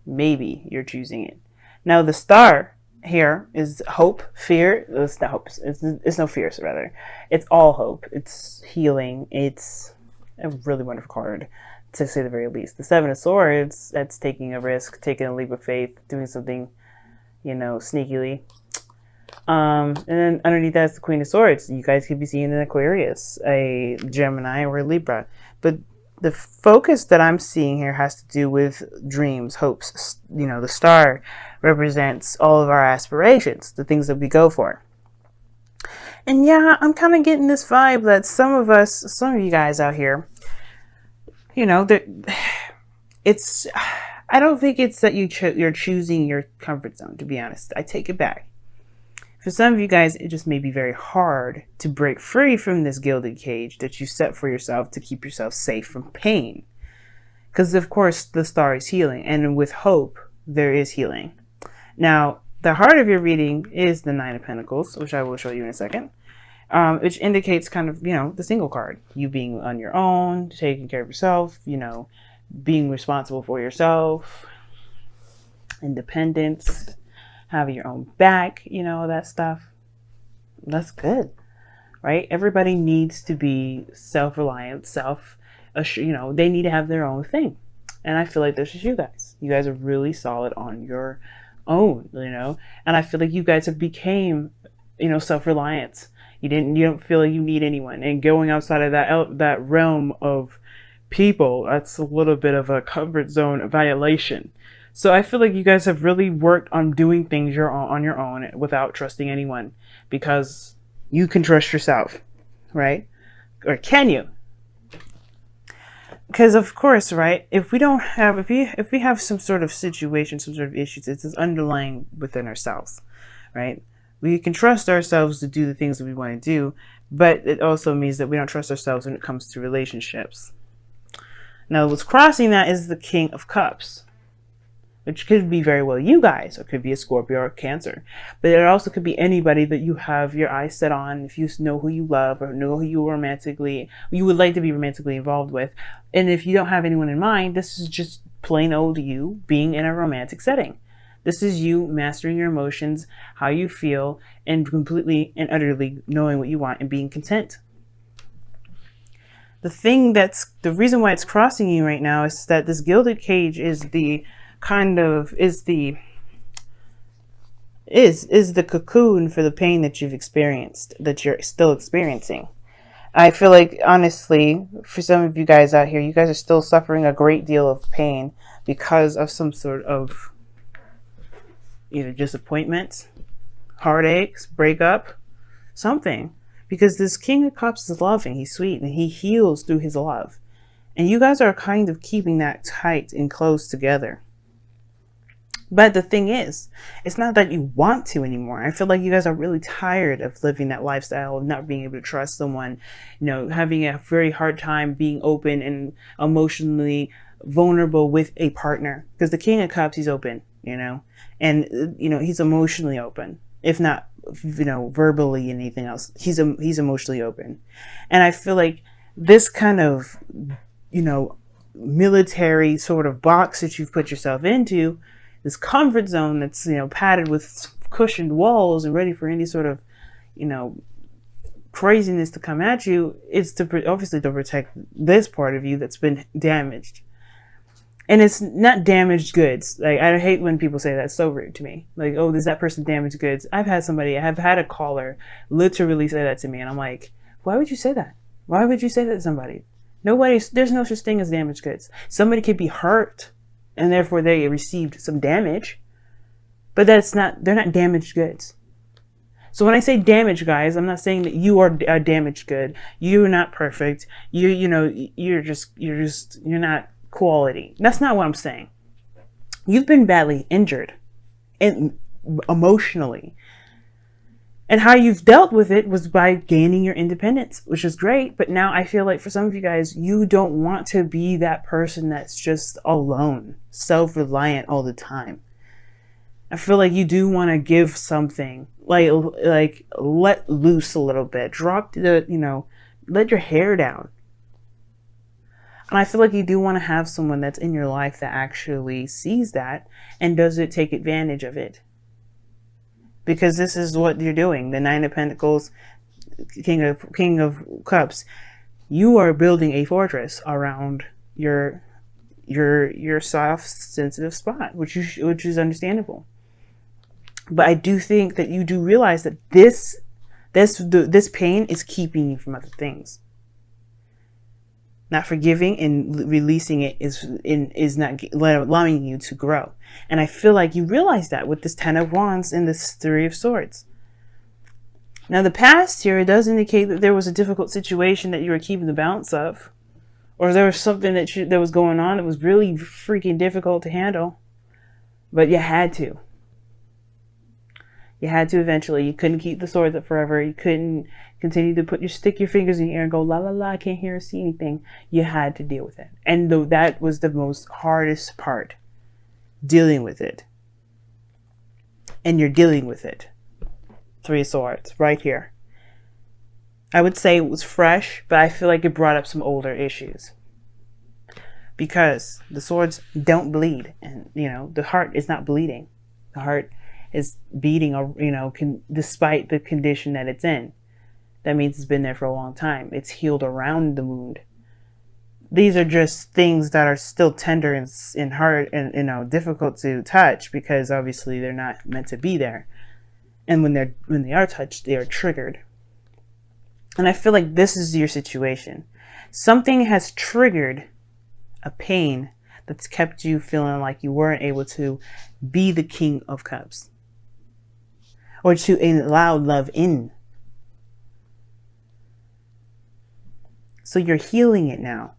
Maybe you're choosing it. Now the star here is hope, fear. It's not hope. It's no fears, rather. It's all hope. It's healing. It's a really wonderful card, to say the very least. The Seven of Swords, that's taking a risk, taking a leap of faith, doing something, sneakily. And then underneath that is the Queen of Swords. You guys could be seeing an Aquarius, a Gemini, or a Libra. But the focus that I'm seeing here has to do with dreams, hopes. The star represents all of our aspirations, the things that we go for. And yeah, I'm kind of getting this vibe that some of you guys out here, it's, I don't think it's that you're choosing your comfort zone, to be honest. I take it back. For some of you guys, it just may be very hard to break free from this gilded cage that you set for yourself to keep yourself safe from pain. Because, of course, the star is healing. And with hope, there is healing. Now, the heart of your reading is the Nine of Pentacles, which I will show you in a second. Which indicates kind of, the single card. You being on your own, taking care of yourself, being responsible for yourself, independence, having your own back, all that stuff. That's good, right? Everybody needs to be self-reliant, they need to have their own thing. And I feel like this is you guys. You guys are really solid on your own, and I feel like you guys have became, self-reliant. You don't feel like you need anyone, and going outside of that realm of people, that's a little bit of a comfort zone violation. So I feel like you guys have really worked on doing things on your own without trusting anyone, because you can trust yourself, right? Or can you? Because of course, right? If we have some sort of situation, some sort of issues, it's underlying within ourselves, right? We can trust ourselves to do the things that we want to do, but it also means that we don't trust ourselves when it comes to relationships. Now, what's crossing that is the King of Cups, which could be very well you guys, or could be a Scorpio or Cancer. But it also could be anybody that you have your eyes set on, if you know who you love or know who you would like to be romantically involved with. And if you don't have anyone in mind, this is just plain old you being in a romantic setting. This is you mastering your emotions, how you feel, and completely and utterly knowing what you want and being content. The reason why it's crossing you right now is that this gilded cage is the cocoon for the pain that you've experienced, that you're still experiencing. I feel like, honestly, for some of you guys out here, you guys are still suffering a great deal of pain because of some sort of either disappointment, heartaches, breakup, something. Because this King of Cups is loving, he's sweet, and he heals through his love. And you guys are kind of keeping that tight and close together. But the thing is, it's not that you want to anymore. I feel like you guys are really tired of living that lifestyle of not being able to trust someone, having a very hard time being open and emotionally vulnerable with a partner. Because the King of Cups, he's open, and, he's emotionally open. If not, verbally and anything else, he's emotionally open. And I feel like this kind of, military sort of box that you've put yourself into, this comfort zone that's, padded with cushioned walls and ready for any sort of, craziness to come at you, is obviously to protect this part of you that's been damaged. And it's not damaged goods. Like, I hate when people say that. It's so rude to me. Like, oh, is that person damaged goods? I have had a caller literally say that to me. And I'm like, why would you say that? Why would you say that to somebody? There's no such thing as damaged goods. Somebody could be hurt and therefore they received some damage, but they're not damaged goods. So when I say damaged, guys, I'm not saying that you are a damaged good. You're not perfect. You're not quality. That's not what I'm saying. You've been badly injured emotionally, and how you've dealt with it was by gaining your independence, which is great. But now I feel like for some of you guys, you don't want to be that person that's just alone, self-reliant all the time. I feel like you do want to give something, like let loose a little bit, let your hair down. And I feel like you do want to have someone that's in your life that actually sees that and doesn't take advantage of it. Because this is what you're doing. The Nine of Pentacles, King of Cups. You are building a fortress around your soft, sensitive spot, which is understandable. But I do think that you do realize that this pain is keeping you from other things. Not forgiving and releasing it is not allowing you to grow. And I feel like you realize that with this Ten of Wands and this Three of Swords. Now the past here, it does indicate that there was a difficult situation that you were keeping the balance of. Or there was something that was going on that was really freaking difficult to handle. But you had to. You had to eventually. You couldn't keep the swords up forever. You couldn't continue to stick your fingers in the air and go, la la la, I can't hear or see anything. You had to deal with it. And that was the most hardest part. Dealing with it. And you're dealing with it. Three of Swords, right here. I would say it was fresh, but I feel like it brought up some older issues. Because the swords don't bleed. And, the heart is not bleeding. The heart is beating, despite the condition that it's in. That means it's been there for a long time. It's healed around the wound. These are just things that are still tender and hard and difficult to touch, because obviously they're not meant to be there. And when they are touched, they are triggered. And I feel like this is your situation. Something has triggered a pain that's kept you feeling like you weren't able to be the King of Cups. Or to allow love in. So you're healing it now.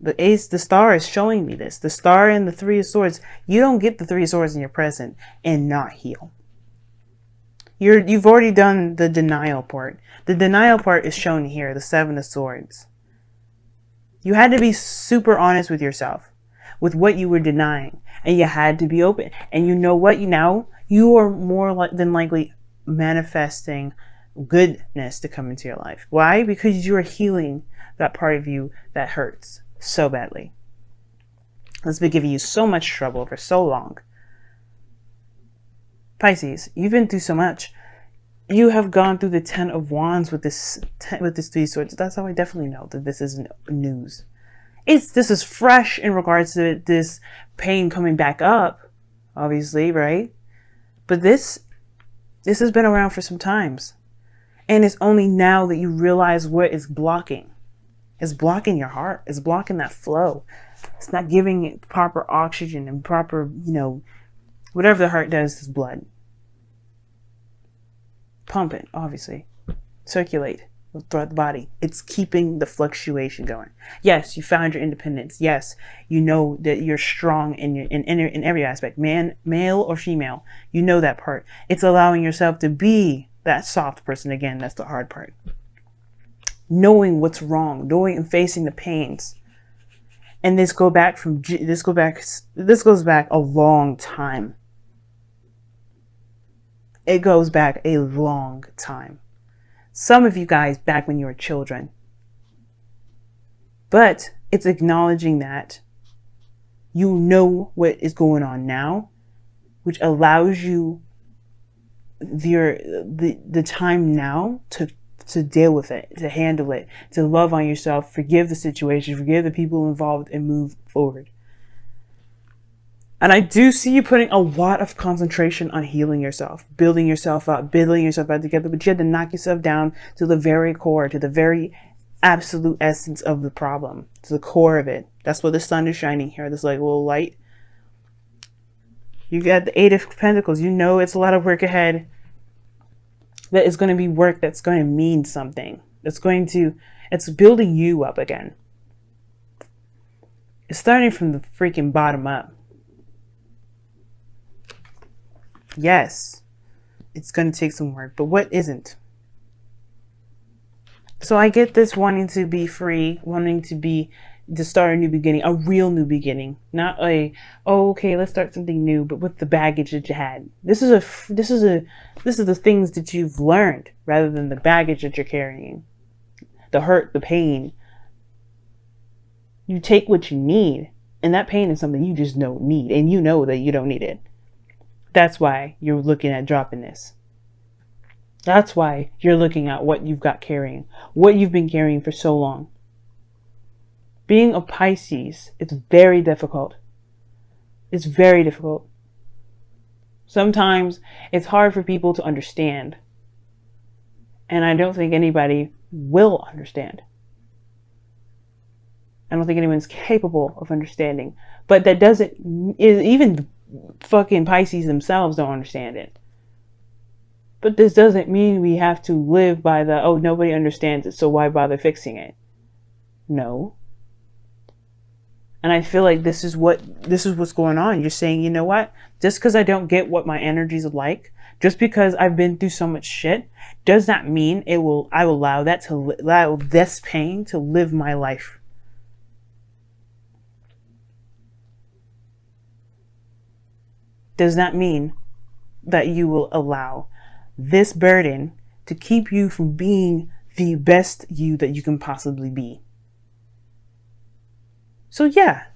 The star is showing me this. The star and the Three of Swords. You don't get the Three of Swords in your present and not heal. You've already done the denial part. The denial part is shown here, the Seven of Swords. You had to be super honest with yourself, with what you were denying, and you had to be open. And you know what? You are more than likely manifesting goodness to come into your life. Why? Because you are healing that part of you that hurts so badly. That's been giving you so much trouble for so long. Pisces, you've been through so much. You have gone through the Ten of Wands with this Three of Swords. That's how I definitely know that this isn't news. This is fresh in regards to this pain coming back up, obviously, right? But this has been around for some times. And it's only now that you realize what is blocking. It's blocking your heart. It's blocking that flow. It's not giving it proper oxygen and proper, whatever the heart does is blood. Pump it, obviously. Circulate throughout the body. It's keeping the fluctuation going. Yes, you found your independence. Yes, you know that you're strong in every aspect. Male or female, you know that part. It's allowing yourself to be that soft person again. That's the hard part. Knowing what's wrong, knowing and facing the pains. And this goes back a long time. It goes back a long time. Some of you guys back when you were children. But it's acknowledging that you know what is going on now, which allows you the time now to deal with it, to handle it, to love on yourself, forgive the situation, forgive the people involved, and move forward. And I do see you putting a lot of concentration on healing yourself, building yourself up, building yourself back together, but you had to knock yourself down to the very core, to the very absolute essence of the problem, to the core of it. That's where the sun is shining here, this like little light. You got the Eight of Pentacles. You know it's a lot of work ahead. That is going to be work that's going to mean something. It's building you up again. It's starting from the freaking bottom up. Yes, it's going to take some work, but what isn't? So I get this wanting to be free, wanting to start a new beginning, a real new beginning, not okay, let's start something new, but with the baggage that you had. This is the things that you've learned rather than the baggage that you're carrying, the hurt, the pain. You take what you need, and that pain is something you just don't need, and you know that you don't need it. That's why you're looking at dropping this. That's why you're looking at what you've got carrying, what you've been carrying for so long. Being a Pisces, it's very difficult. It's very difficult. Sometimes it's hard for people to understand. And I don't think anybody will understand. I don't think anyone's capable of understanding. But that doesn't, even fucking Pisces themselves don't understand it. But this doesn't mean we have to live by the, oh, nobody understands it, so why bother fixing it? No. And I feel like this is what's going on. You're saying, you know what? Just because I don't get what my energies are like, just because I've been through so much shit, does not mean I will allow this pain to live my life. Does not mean that you will allow this burden to keep you from being the best you that you can possibly be. So yeah,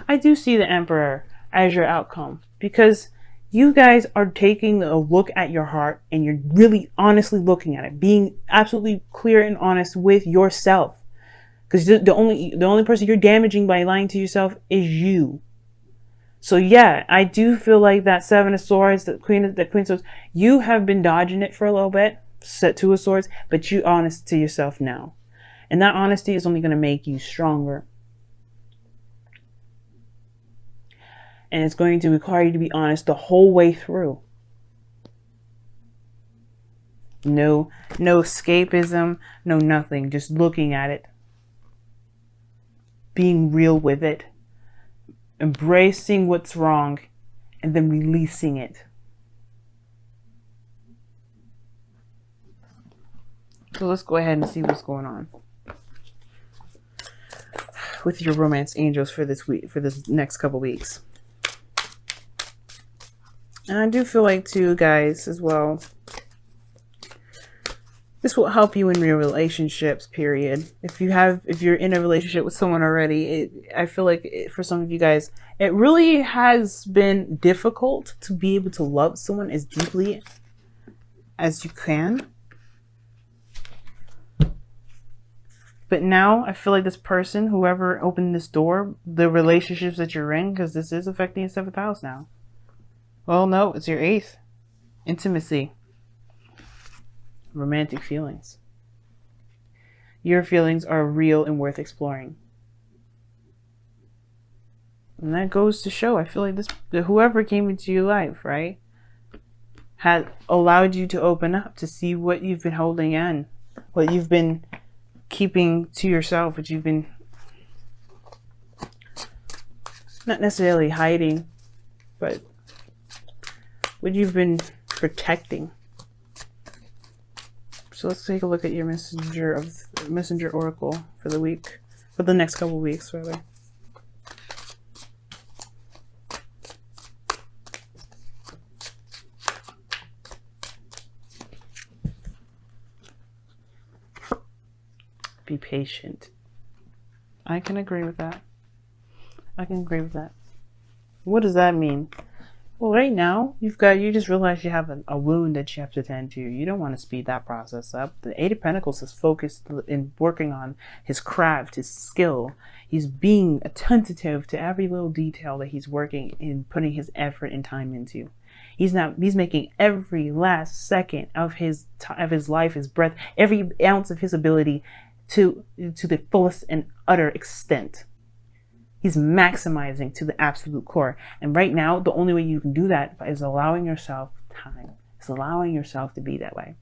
I do see the Emperor as your outcome, because you guys are taking a look at your heart and you're really honestly looking at it, being absolutely clear and honest with yourself. Because the only person you're damaging by lying to yourself is you. So yeah, I do feel like that Seven of Swords, the Queen of Swords, you have been dodging it for a little bit, set Two of Swords, but you're honest to yourself now. And that honesty is only going to make you stronger. And it's going to require you to be honest the whole way through. No escapism, no nothing. Just looking at it. Being real with it. Embracing what's wrong and then releasing it. So let's go ahead and see what's going on with your romance angels for this week, for this next couple weeks. And I do feel like too, guys, as well, this will help you in your relationships, period. If you're in a relationship with someone already, I feel like for some of you guys, it really has been difficult to be able to love someone as deeply as you can. But now I feel like this person, whoever opened this door, the relationships that you're in, because this is affecting your 7th house now. Well, no, it's your 8th. Intimacy. Romantic feelings. Your feelings are real and worth exploring. And that goes to show, I feel like whoever came into your life, right, had allowed you to open up to see what you've been holding in, what you've been keeping to yourself, what you've been not necessarily hiding, but what you've been protecting. So let's take a look at your messenger oracle for the week, for the next couple weeks, rather. Be patient. I can agree with that. I can agree with that. What does that mean? Well, right now, you just realized you have a wound that you have to tend to. You don't want to speed that process up. The 8 of Pentacles is focused in working on his craft, his skill. He's being attentive to every little detail that he's working in, putting his effort and time into. He's making every last second of his life, his breath, every ounce of his ability to the fullest and utter extent. He's maximizing to the absolute core. And right now, the only way you can do that is allowing yourself time. It's allowing yourself to be that way.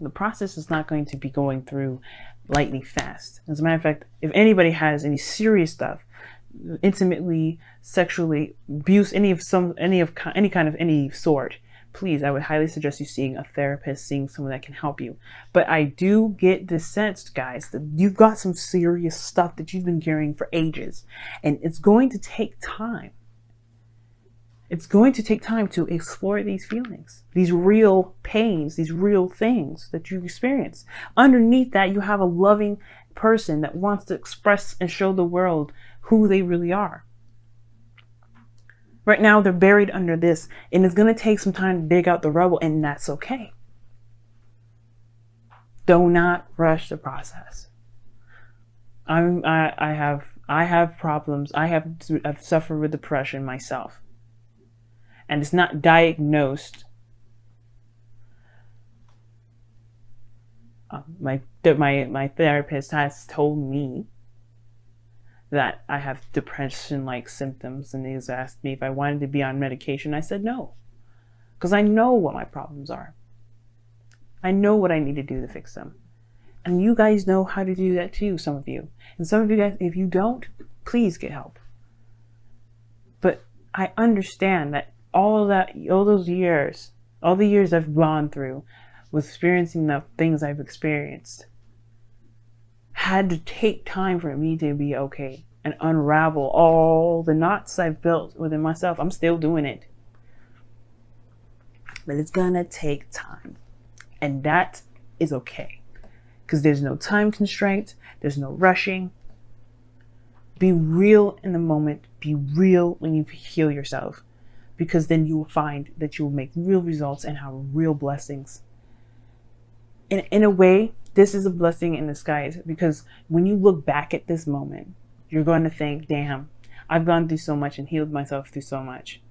The process is not going to be going through lightning fast. As a matter of fact, if anybody has any serious stuff, intimately, sexually, abuse, any kind of any sort, please, I would highly suggest you seeing a therapist, seeing someone that can help you. But I do get this sense, guys, that you've got some serious stuff that you've been carrying for ages. And it's going to take time. It's going to take time to explore these feelings, these real pains, these real things that you experience. Underneath that, you have a loving person that wants to express and show the world who they really are. Right now, they're buried under this, and it's going to take some time to dig out the rubble, and that's okay. Do not rush the process. I have problems. I've suffered with depression myself, and it's not diagnosed. My therapist has told me that I have depression-like symptoms, and he's asked me if I wanted to be on medication. I said no, because I know what my problems are. I know what I need to do to fix them. And you guys know how to do that too, some of you. And some of you guys, if you don't, please get help. But I understand that all the years I've gone through with experiencing the things I've experienced had to take time for me to be okay and unravel all the knots I've built within myself. I'm still doing it. But it's gonna take time. And that is okay. Because there's no time constraint. There's no rushing. Be real in the moment. Be real when you heal yourself. Because then you will find that you will make real results and have real blessings. In a way, this is a blessing in disguise. Because when you look back at this moment, you're going to think, damn, I've gone through so much and healed myself through so much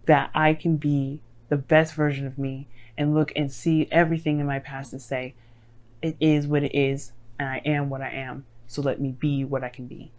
that I can be the best version of me and look and see everything in my past and say, it is what it is, and I am what I am. So let me be what I can be.